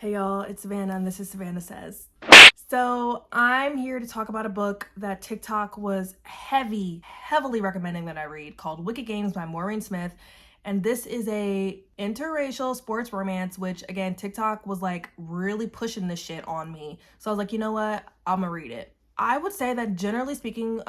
Hey y'all, it's Savannah and this is Savannah Says. So I'm here to talk about a book that TikTok was heavily recommending that I read called Wicked Games by Maureen Smith. And this is a interracial sports romance, which again, TikTok was like really pushing this shit on me. So I was like, you know what? I'm gonna read it. I would say that generally speaking,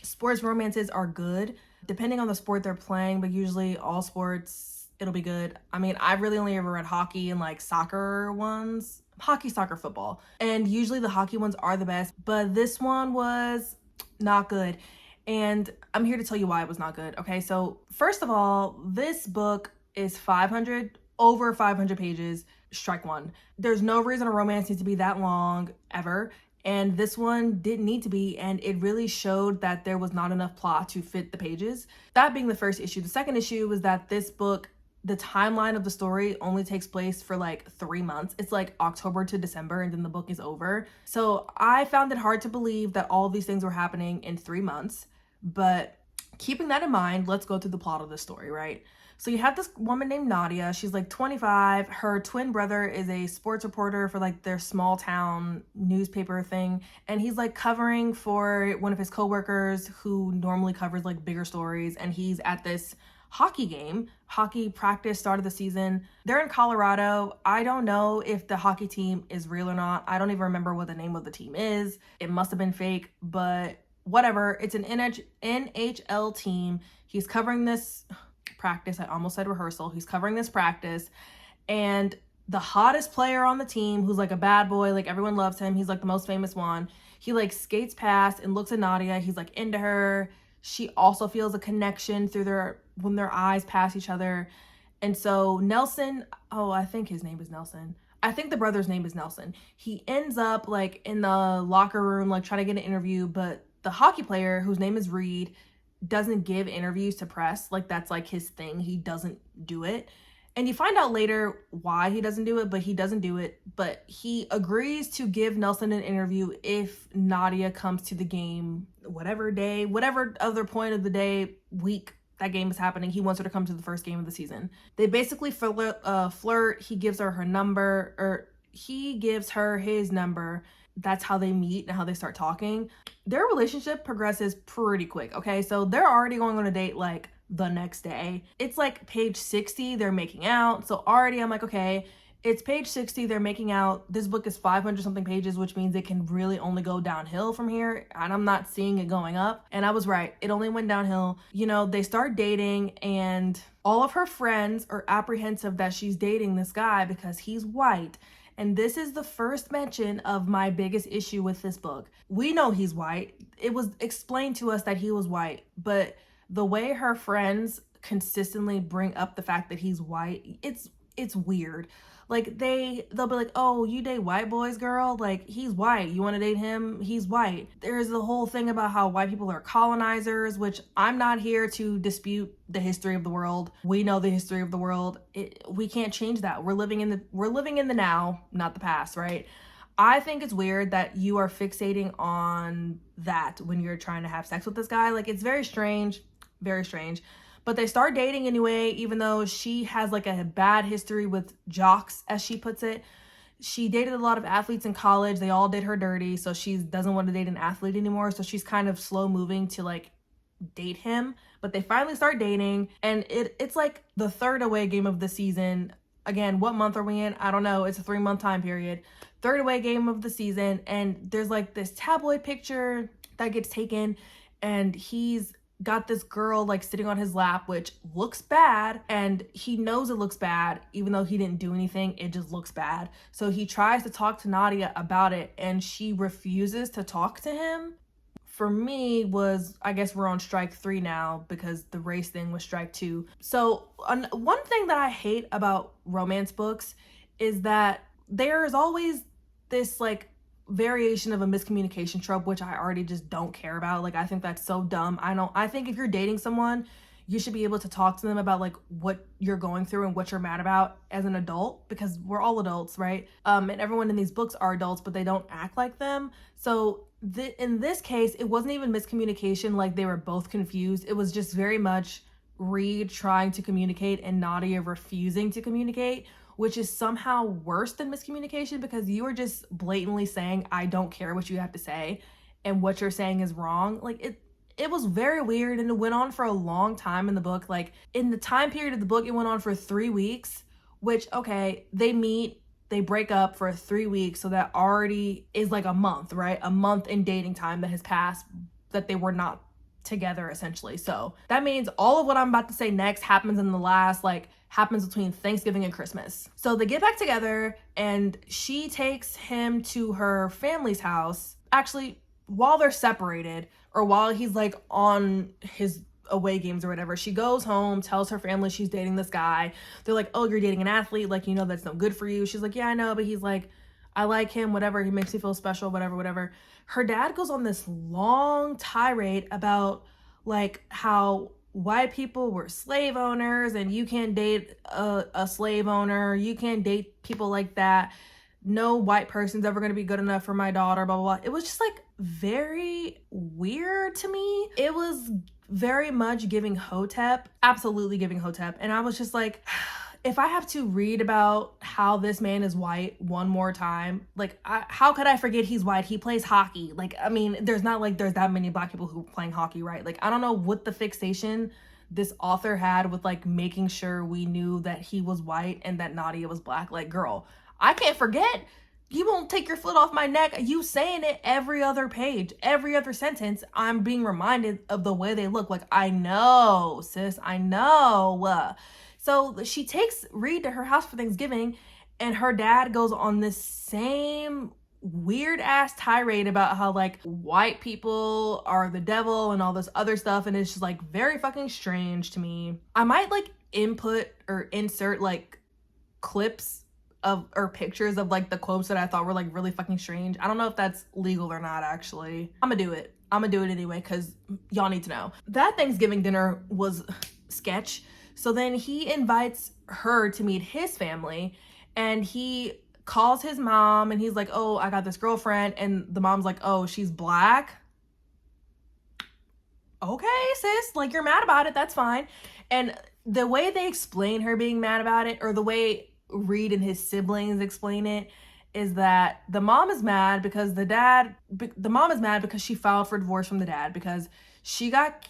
sports romances are good, depending on the sport they're playing, but usually all sports it'll be good. I mean, I've really only ever read hockey and like soccer ones. Hockey, soccer, football. And usually the hockey ones are the best, but this one was not good. And I'm here to tell you why it was not good. Okay, so first of all, this book is over 500 pages. Strike one. There's no reason a romance needs to be that long ever. And this one didn't need to be, and it really showed that there was not enough plot to fit the pages. That being the first issue. The second issue was that this book, the timeline of the story only takes place for like 3 months. It's like October to December and then the book is over. So I found it hard to believe that all of these things were happening in 3 months. But keeping that in mind, let's go through the plot of the story, right? So you have this woman named Nadia. She's like 25. Her twin brother is a sports reporter for like their small town newspaper thing. And he's like covering for one of his coworkers who normally covers like bigger stories. And he's at this hockey practice, start of the season. They're in Colorado. I don't know if the hockey team is real or not. I don't even remember what the name of the team is. It must have been fake, but whatever. It's an NHL team. He's covering this practice. I almost said rehearsal. He's covering this practice, and the hottest player on the team, who's like a bad boy, like everyone loves him. He's like the most famous one. He like skates past and looks at Nadia. He's like into her. She also feels a connection through when their eyes pass each other. And so Nelson, I think his name is Nelson. I think the brother's name is Nelson. He ends up like in the locker room, like trying to get an interview, but the hockey player, whose name is Reed, doesn't give interviews to press. Like that's like his thing. He doesn't do it. And you find out later why he doesn't do it, but he doesn't do it. But he agrees to give Nelson an interview if Nadia comes to the game, whatever day, whatever other point of the day, week that game is happening. He wants her to come to the first game of the season. They basically flirt. He gives her number, or he gives her his number. That's how they meet and how they start talking. Their relationship progresses pretty quick, okay? So they're already going on a date like the next day. It's like page 60, they're making out. So already I'm like, okay, it's page 60, they're making out. This book is 500 something pages, which means it can really only go downhill from here. And I'm not seeing it going up. And I was right. It only went downhill. You know, they start dating and all of her friends are apprehensive that she's dating this guy because he's white. And this is the first mention of my biggest issue with this book. We know he's white. It was explained to us that he was white, but the way her friends consistently bring up the fact that he's white, it's weird. Like they'll be like, "Oh, you date white boys, girl? Like he's white. You want to date him? He's white." There's the whole thing about how white people are colonizers, which I'm not here to dispute the history of the world. We know the history of the world. We can't change that. We're living in the now, not the past, right? I think it's weird that you are fixating on that when you're trying to have sex with this guy. Like it's very strange, very strange. But they start dating anyway, even though she has like a bad history with jocks, as she puts it. She dated a lot of athletes in college. They all did her dirty, so she doesn't want to date an athlete anymore. So she's kind of slow moving to like date him. But they finally start dating, and it's like the third away game of the season. Again, what month are we in? I don't know. It's a 3-month time period. Third away game of the season, and there's like this tabloid picture that gets taken, and he's got this girl like sitting on his lap, which looks bad, and he knows it looks bad even though he didn't do anything. It just looks bad. So he tries to talk to Nadia about it, and she refuses to talk to him. For me, I guess we're on strike 3 now because the race thing was strike 2. So one thing that I hate about romance books is that there is always this like variation of a miscommunication trope, which I already just don't care about. Like I think that's so dumb. I think if you're dating someone, you should be able to talk to them about like what you're going through and what you're mad about as an adult, because we're all adults, right? And everyone in these books are adults, but they don't act like them. So in this case, it wasn't even miscommunication. Like they were both confused. It was just very much Reed trying to communicate and Nadia refusing to communicate, which is somehow worse than miscommunication because you are just blatantly saying, I don't care what you have to say and what you're saying is wrong. Like it was very weird, and it went on for a long time in the book. Like in the time period of the book, it went on for 3 weeks, which, okay, they meet, they break up for 3 weeks, so that already is like a month, right? A month in dating time that has passed that they were not together, essentially. So that means all of what I'm about to say next happens in the last, like, happens between Thanksgiving and Christmas. So they get back together, and she takes him to her family's house. Actually, while they're separated, or while he's like on his away games or whatever, she goes home, tells her family she's dating this guy. They're like, oh, you're dating an athlete, like, you know, that's no good for you. She's like, yeah, I know, but he's like, I like him, whatever, he makes me feel special, whatever. Her dad goes on this long tirade about like how white people were slave owners and you can't date a slave owner, you can't date people like that, no white person's ever going to be good enough for my daughter, blah, blah, blah. It was just like very weird to me. It was very much giving Hotep, absolutely giving Hotep. And I was just like, if I have to read about how this man is white one more time, like, how could I forget he's white? He plays hockey. Like, I mean, there's not like there's that many black people who are playing hockey, right? Like, I don't know what the fixation this author had with like making sure we knew that he was white and that Nadia was black. Like, girl, I can't forget. You won't take your foot off my neck. You saying it every other page, every other sentence. I'm being reminded of the way they look. Like, I know, sis, I know. So she takes Reed to her house for Thanksgiving, and her dad goes on this same weird ass tirade about how like white people are the devil and all this other stuff, and it's just like very fucking strange to me. I might like input or insert like clips of or pictures of like the quotes that I thought were like really fucking strange. I don't know if that's legal or not, actually. I'm gonna do it anyway because y'all need to know. That Thanksgiving dinner was sketch. So then he invites her to meet his family, and he calls his mom and he's like, oh, I got this girlfriend, and the mom's like, oh, she's black. Okay, sis, like, you're mad about it, that's fine. And the way they explain her being mad about it, or the way Reed and his siblings explain it, is that the mom is mad because she filed for divorce from the dad because she got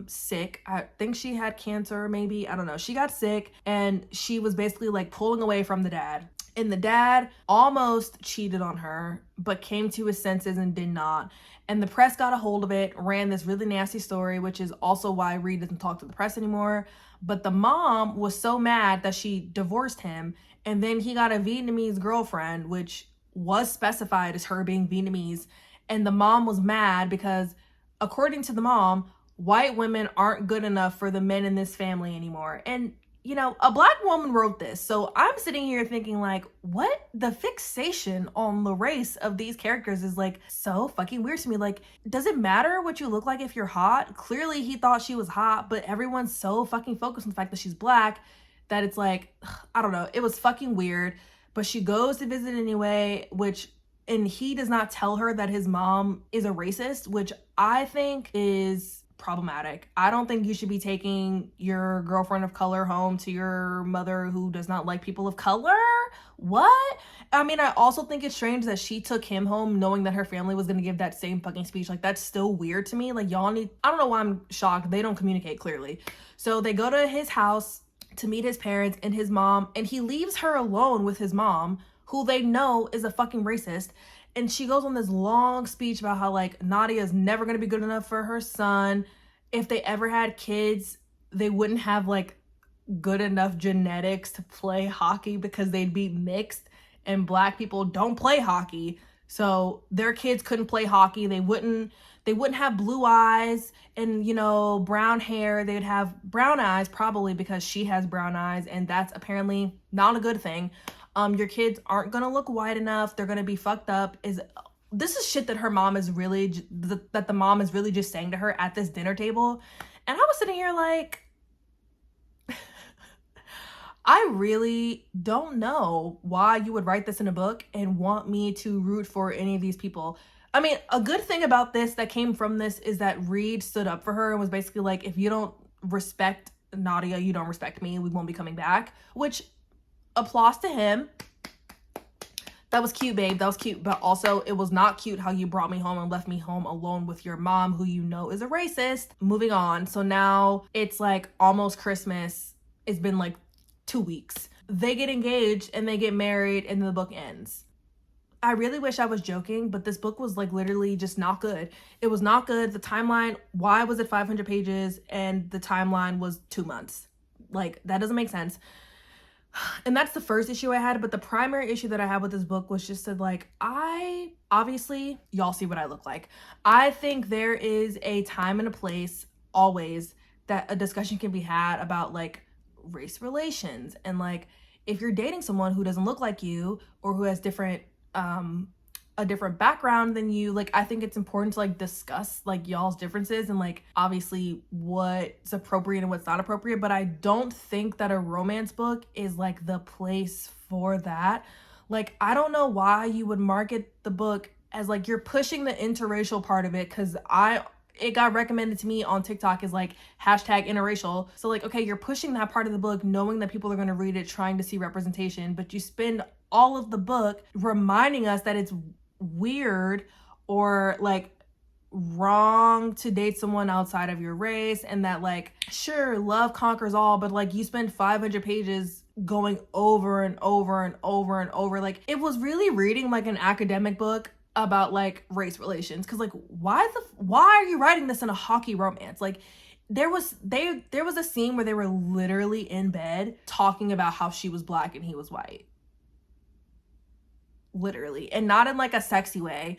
sick. I think she had cancer, maybe, I don't know. She got sick, and she was basically like pulling away from the dad. And the dad almost cheated on her, but came to his senses and did not. And the press got a hold of it, ran this really nasty story, which is also why Reed doesn't talk to the press anymore. But the mom was so mad that she divorced him, and then he got a Vietnamese girlfriend, which was specified as her being Vietnamese. And the mom was mad because, according to the mom, white women aren't good enough for the men in this family anymore. And, you know, a black woman wrote this. So I'm sitting here thinking like, what? The fixation on the race of these characters is like so fucking weird to me. Like, does it matter what you look like if you're hot? Clearly he thought she was hot, but everyone's so fucking focused on the fact that she's black that it's like, I don't know. It was fucking weird. But she goes to visit anyway, and he does not tell her that his mom is a racist, which I think is problematic. I don't think you should be taking your girlfriend of color home to your mother who does not like people of color. What? I mean, I also think it's strange that she took him home knowing that her family was going to give that same fucking speech. Like, that's still weird to me. Like, y'all need, I don't know why I'm shocked. They don't communicate clearly. So they go to his house to meet his parents and his mom, and he leaves her alone with his mom, who they know is a fucking racist. And she goes on this long speech about how like Nadia is never going to be good enough for her son. If they ever had kids, they wouldn't have like good enough genetics to play hockey because they'd be mixed, and black people don't play hockey. So their kids couldn't play hockey. They wouldn't have blue eyes and, you know, brown hair. They'd have brown eyes probably because she has brown eyes, and that's apparently not a good thing. Your kids aren't gonna look white enough. They're gonna be fucked up. This is shit that the mom is really just saying to her at this dinner table. And I was sitting here like, I really don't know why you would write this in a book and want me to root for any of these people. I mean, a good thing about this that came from this is that Reed stood up for her and was basically like, if you don't respect Nadia, you don't respect me. We won't be coming back, which applause to him. That was cute, babe. That was cute. But also, it was not cute how you brought me home and left me home alone with your mom, who you know is a racist. Moving on. So now it's like almost Christmas. It's been like 2 weeks. They get engaged and they get married and the book ends. I really wish I was joking, but this book was like literally just not good. It was not good. The timeline, why was it 500 pages and the timeline was 2 months? Like, that doesn't make sense. And that's the first issue I had, but the primary issue that I had with this book was just that, like, obviously, y'all see what I look like. I think there is a time and a place, always, that a discussion can be had about, like, race relations. And, like, if you're dating someone who doesn't look like you or who has a different background than you, like, I think it's important to like discuss like y'all's differences and like obviously what's appropriate and what's not appropriate. But I don't think that a romance book is like the place for that. Like, I don't know why you would market the book as like you're pushing the interracial part of it, because it got recommended to me on TikTok as like hashtag interracial. So like, okay, you're pushing that part of the book knowing that people are going to read it, trying to see representation, but you spend all of the book reminding us that it's weird or like wrong to date someone outside of your race, and that like, sure, love conquers all, but like you spend 500 pages going over and over and over and over. Like, it was really reading like an academic book about like race relations, because like why are you writing this in a hockey romance? Like, there was a scene where they were literally in bed talking about how she was black and he was white, literally, and not in like a sexy way.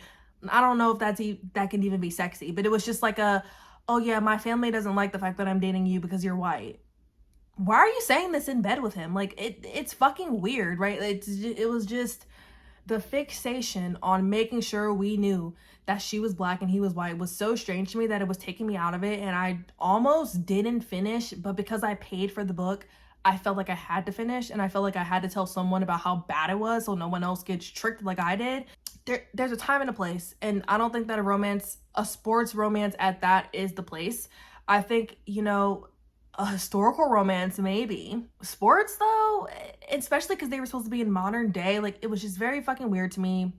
I don't know if that can even be sexy, but it was just like oh yeah, my family doesn't like the fact that I'm dating you because you're white. Why are you saying this in bed with him? Like, it's fucking weird, right? It was just the fixation on making sure we knew that she was black and he was white was so strange to me that it was taking me out of it, and I almost didn't finish. But because I paid for the book, I felt like I had to finish, and I felt like I had to tell someone about how bad it was so no one else gets tricked like I did. There's a time and a place, and I don't think that a sports romance at that is the place. I think, a historical romance, maybe. Sports, though, especially because they were supposed to be in modern day, like, it was just very fucking weird to me.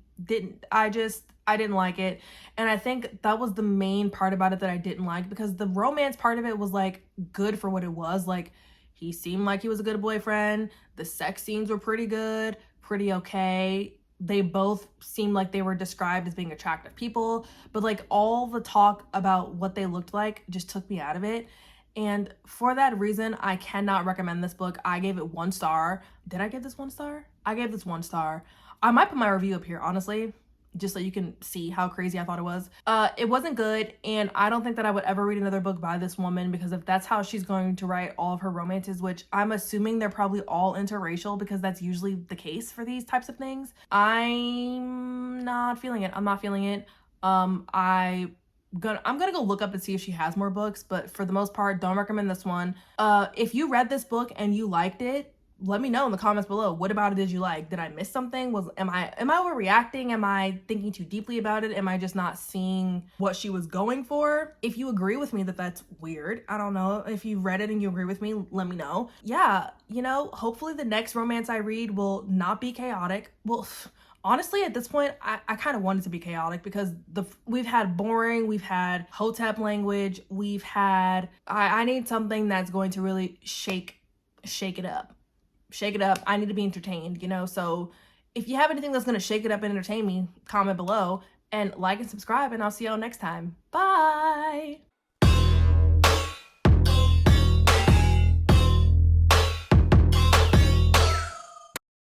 I didn't like it. And I think that was the main part about it that I didn't like, because the romance part of it was, like, good for what it was. Like, he seemed like he was a good boyfriend. The sex scenes were pretty good, pretty okay. They both seemed like they were described as being attractive people. But, like, all the talk about what they looked like just took me out of it. And for that reason, I cannot recommend this book. I gave it 1 star. Did I give this 1 star? I gave this 1 star. I might put my review up here, honestly, just so you can see how crazy I thought it was. It wasn't good, and I don't think that I would ever read another book by this woman, because if that's how she's going to write all of her romances, which I'm assuming they're probably all interracial, because that's usually the case for these types of things, I'm not feeling it. I'm not feeling it. I'm gonna go look up and see if she has more books, but for the most part, don't recommend this one. If you read this book and you liked it, let me know in the comments below. What about it did you like? Did I miss something? Am I overreacting? Am I thinking too deeply about it? Am I just not seeing what she was going for? If you agree with me that that's weird, I don't know. If you read it and you agree with me, let me know. Yeah, hopefully the next romance I read will not be chaotic. Well, honestly, at this point, I kind of want it to be chaotic, because we've had boring, we've had hotep language, we've had, I need something that's going to really shake it up. Shake it up. I need to be entertained, So if you have anything that's going to shake it up and entertain me, comment below, and like and subscribe, and I'll see y'all next time. Bye.